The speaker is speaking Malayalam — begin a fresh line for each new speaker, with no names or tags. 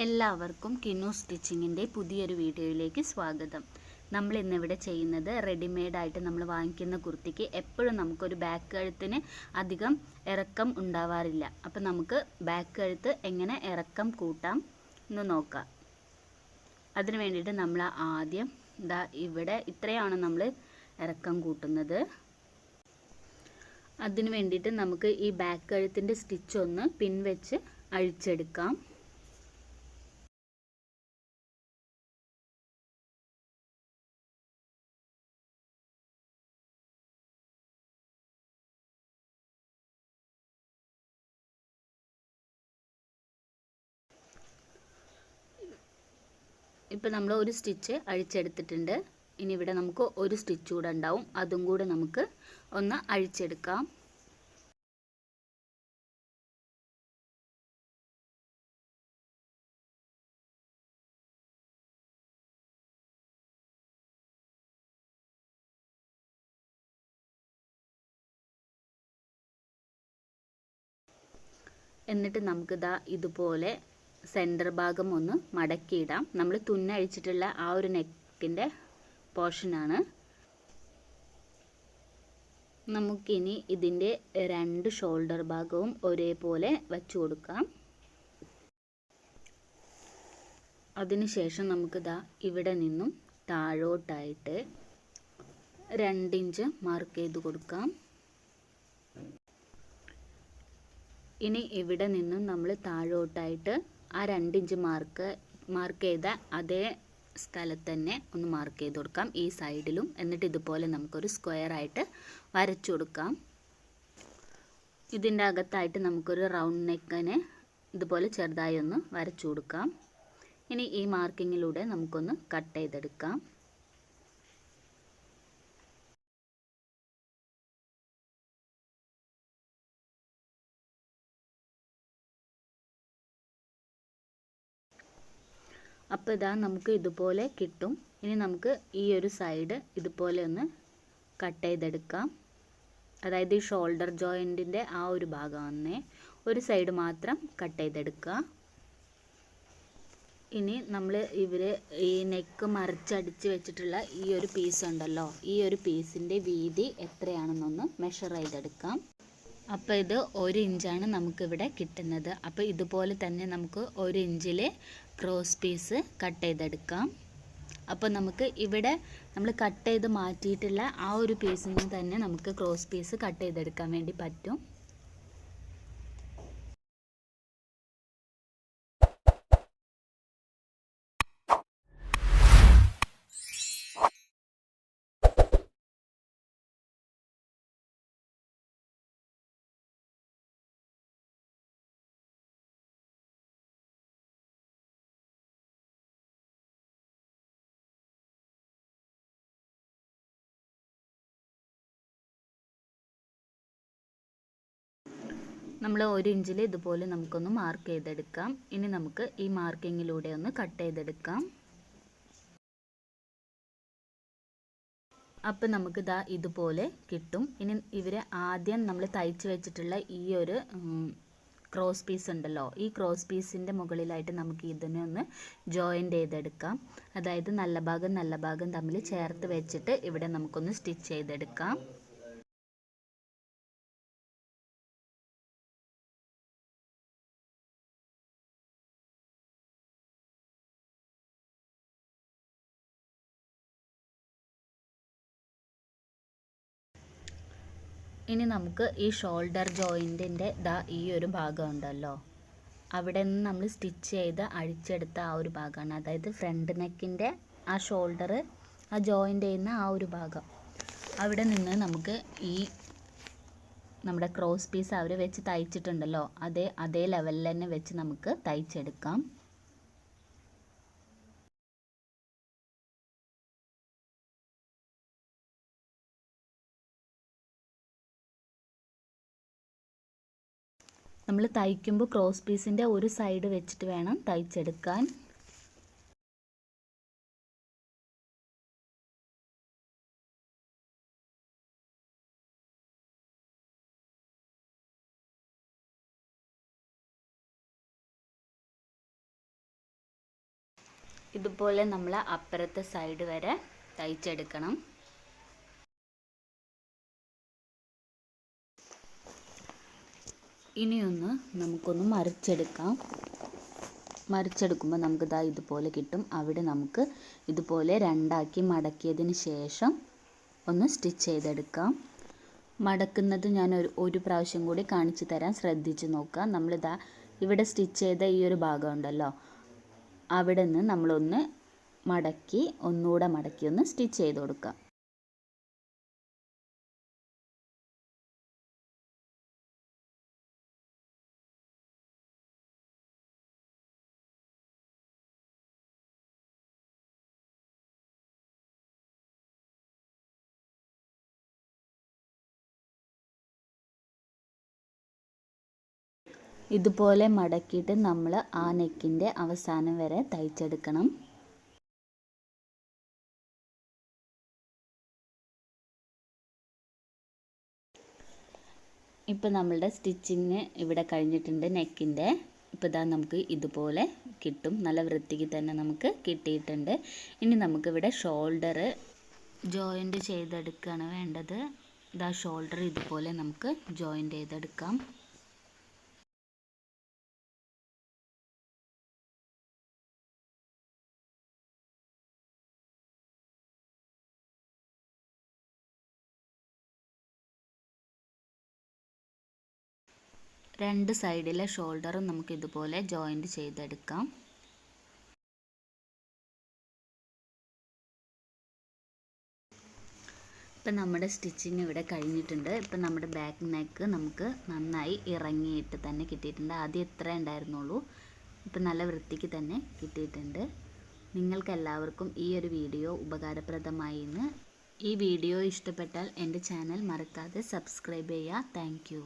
എല്ലാവർക്കും കിനു സ്റ്റിച്ചിങ്ങിൻ്റെ പുതിയൊരു വീഡിയോയിലേക്ക് സ്വാഗതം. നമ്മൾ ഇന്നിവിടെ ചെയ്യുന്നത് റെഡിമെയ്ഡായിട്ട് നമ്മൾ വാങ്ങിക്കുന്ന കുർത്തിക്ക് എപ്പോഴും നമുക്കൊരു ബാക്ക് കഴുത്തിന് അധികം ഇറക്കം ഉണ്ടാവാറില്ല. അപ്പോൾ നമുക്ക് ബാക്ക് കഴുത്ത് എങ്ങനെ ഇറക്കം കൂട്ടാം എന്ന് നോക്കാം. അതിന് വേണ്ടിയിട്ട് നമ്മൾ ആദ്യം ഇവിടെ ഇത്രയാണ് നമ്മൾ ഇറക്കം കൂട്ടുന്നത്. അതിന് വേണ്ടിയിട്ട് നമുക്ക് ഈ ബാക്ക് കഴുത്തിൻ്റെ സ്റ്റിച്ച് ഒന്ന് പിൻവെച്ച് അഴിച്ചെടുക്കാം. ഇപ്പോൾ നമ്മൾ ഒരു സ്റ്റിച്ച് അഴിച്ചെടുത്തിട്ടുണ്ട്. ഇനി ഇവിടെ നമുക്ക് ഒരു സ്റ്റിച്ച് കൂടെ ഉണ്ടാവും, അതും കൂടെ നമുക്ക് ഒന്ന് അഴിച്ചെടുക്കാം. എന്നിട്ട് നമുക്ക് ഇതുപോലെ സെൻറ്റർ ഭാഗം ഒന്ന് മടക്കിയിടാം. നമ്മൾ തുന്നഴിച്ചിട്ടുള്ള ആ ഒരു നെക്കിൻ്റെ പോർഷനാണ്. നമുക്കിനി ഇതിൻ്റെ രണ്ട് ഷോൾഡർ ഭാഗവും ഒരേപോലെ വച്ചു കൊടുക്കാം. അതിനുശേഷം നമുക്ക് ഇവിടെ നിന്നും താഴോട്ടായിട്ട് 2 ഇഞ്ച് മാർക്ക് ചെയ്ത് കൊടുക്കാം. ഇനി ഇവിടെ നിന്നും നമ്മൾ താഴോട്ടായിട്ട് ആ 2 ഇഞ്ച് മാർക്ക് ചെയ്ത അതേ സ്ഥലത്ത് തന്നെ ഒന്ന് മാർക്ക് ചെയ്ത് കൊടുക്കാം, ഈ സൈഡിലും. എന്നിട്ട് ഇതുപോലെ നമുക്കൊരു സ്ക്വയർ ആയിട്ട് വരച്ചു കൊടുക്കാം. ഇതിൻ്റെ അകത്തായിട്ട് നമുക്കൊരു റൗണ്ട് നെക്കിനെ ഇതുപോലെ ചെറുതായി ഒന്ന് വരച്ചു കൊടുക്കാം. ഇനി ഈ മാർക്കിങ്ങിലൂടെ നമുക്കൊന്ന് കട്ട് ചെയ്തെടുക്കാം. അപ്പോൾ നമുക്ക് ഇതുപോലെ കിട്ടും. ഇനി നമുക്ക് ഈ ഒരു സൈഡ് ഇതുപോലെ ഒന്ന് കട്ട് ചെയ്തെടുക്കാം. അതായത് ഈ ഷോൾഡർ ജോയിൻറ്റിൻ്റെ ആ ഒരു ഭാഗം ഒരു സൈഡ് മാത്രം കട്ട് ചെയ്തെടുക്കുക. ഇനി നമ്മൾ ഈ നെക്ക് മറിച്ചടിച്ച് വെച്ചിട്ടുള്ള ഈ ഒരു പീസ് ഉണ്ടല്ലോ, ഈ ഒരു പീസിൻ്റെ വീതി എത്രയാണെന്നൊന്ന് മെഷർ ചെയ്തെടുക്കാം. അപ്പോൾ ഇത് 1 ഇഞ്ചാണ് നമുക്കിവിടെ കിട്ടുന്നത്. അപ്പോൾ ഇതുപോലെ തന്നെ നമുക്ക് 1 ഇഞ്ചിൽ ക്രോസ് പീസ് കട്ട് ചെയ്തെടുക്കാം. അപ്പോൾ നമുക്ക് ഇവിടെ നമ്മൾ കട്ട് ചെയ്ത് മാറ്റിയിട്ടുള്ള ആ ഒരു പീസിൽ നിന്ന് തന്നെ നമുക്ക് ക്രോസ് പീസ് കട്ട് ചെയ്തെടുക്കാൻ വേണ്ടി പറ്റും. നമ്മൾ 1 ഇഞ്ചിൽ ഇതുപോലെ നമുക്കൊന്ന് മാർക്ക് ചെയ്തെടുക്കാം. ഇനി നമുക്ക് ഈ മാർക്കിങ്ങിലൂടെ ഒന്ന് കട്ട് ചെയ്തെടുക്കാം. അപ്പം നമുക്ക് ഇതുപോലെ കിട്ടും. ഇനി ആദ്യം നമ്മൾ തയ്ച്ച് വെച്ചിട്ടുള്ള ഈ ഒരു ക്രോസ് പീസ് ഉണ്ടല്ലോ, ഈ ക്രോസ് പീസിൻ്റെ മുകളിലായിട്ട് നമുക്ക് ഇതിനെ ഒന്ന് ജോയിൻ്റ് ചെയ്തെടുക്കാം. അതായത് നല്ല ഭാഗം തമ്മിൽ ചേർത്ത് വെച്ചിട്ട് ഇവിടെ നമുക്കൊന്ന് സ്റ്റിച്ച് ചെയ്തെടുക്കാം. ഇനി നമുക്ക് ഈ ഷോൾഡർ ജോയിൻറ്റിൻ്റെ ഈ ഒരു ഭാഗം ഉണ്ടല്ലോ, അവിടെ നിന്ന് നമ്മൾ സ്റ്റിച്ച് ചെയ്ത് അഴിച്ചെടുത്ത ആ ഒരു ഭാഗമാണ്. അതായത് ഫ്രണ്ട് നെക്കിൻ്റെ ആ ഷോൾഡർ ആ ജോയിൻ്റ് ചെയ്യുന്ന ആ ഒരു ഭാഗം, അവിടെ നിന്ന് നമുക്ക് ഈ നമ്മുടെ ക്രോസ് പീസ് അവർ വെച്ച് തയ്ച്ചിട്ടുണ്ടല്ലോ, അതേ ലെവലിൽ തന്നെ വെച്ച് നമുക്ക് തയ്ച്ചെടുക്കാം. നമ്മൾ തയ്ക്കുമ്പോൾ ക്രോസ് പീസിൻ്റെ ഒരു സൈഡ് വെച്ചിട്ട് വേണം തയ്ച്ചെടുക്കാൻ. ഇതുപോലെ നമ്മൾ അപ്പുറത്തെ സൈഡ് വരെ തയ്ച്ചെടുക്കണം. ഇനിയൊന്ന് നമുക്കൊന്ന് മറിച്ചെടുക്കുമ്പോൾ നമുക്ക് ദാ ഇതുപോലെ കിട്ടും. അവിടെ നമുക്ക് ഇതുപോലെ രണ്ടാക്കി മടക്കിയതിന് ശേഷം ഒന്ന് സ്റ്റിച്ച് ചെയ്തെടുക്കാം. മടക്കുന്നത് ഞാൻ ഒരു പ്രാവശ്യം കൂടി കാണിച്ചു തരാം, ശ്രദ്ധിച്ച് നോക്കുക. നമ്മളിതാ ഇവിടെ സ്റ്റിച്ച് ചെയ്ത ഈ ഒരു ഭാഗം ഉണ്ടല്ലോ, അവിടെ നിന്ന് നമ്മളൊന്ന് മടക്കി ഒന്നുകൂടെ മടക്കി ഒന്ന് സ്റ്റിച്ച് ചെയ്ത് കൊടുക്കുക. ഇതുപോലെ മടക്കിയിട്ട് നമ്മൾ ആ നെക്കിൻ്റെ അവസാനം വരെ തയ്ച്ചെടുക്കണം. ഇപ്പോൾ നമ്മളുടെ സ്റ്റിച്ചിങ് ഇവിടെ കഴിഞ്ഞിട്ടുണ്ട് നെക്കിൻ്റെ. ഇപ്പോൾ ഇതാ നമുക്ക് ഇതുപോലെ കിട്ടും. നല്ല വൃത്തിക്ക് തന്നെ നമുക്ക് കിട്ടിയിട്ടുണ്ട്. ഇനി നമുക്കിവിടെ ഷോൾഡർ ജോയിൻ്റ് ചെയ്തെടുക്കുകയാണ് വേണ്ടത്. ഇതാ ഷോൾഡർ ഇതുപോലെ നമുക്ക് ജോയിൻ്റ് ചെയ്തെടുക്കാം. രണ്ട് സൈഡിലെ ഷോൾഡറും നമുക്ക് ഇതുപോലെ ജോയിൻ്റ് ചെയ്തെടുക്കാം. ഇപ്പം നമ്മുടെ സ്റ്റിച്ചിങ് ഇവിടെ കഴിഞ്ഞിട്ടുണ്ട്. ഇപ്പം നമ്മുടെ ബാക്ക് നെക്ക് നമുക്ക് നന്നായി ഇറങ്ങിയിട്ട് തന്നെ കിട്ടിയിട്ടുണ്ട്. ആദ്യം എത്ര ഉണ്ടായിരുന്നുള്ളൂ, ഇപ്പം നല്ല വൃത്തിക്ക് തന്നെ കിട്ടിയിട്ടുണ്ട്. നിങ്ങൾക്ക് എല്ലാവർക്കും ഈ ഒരു വീഡിയോ ഉപകാരപ്രദമായി എന്ന്. ഈ വീഡിയോ ഇഷ്ടപ്പെട്ടാൽ എൻ്റെ ചാനൽ മറക്കാതെ സബ്സ്ക്രൈബ് ചെയ്യുക. Thank you.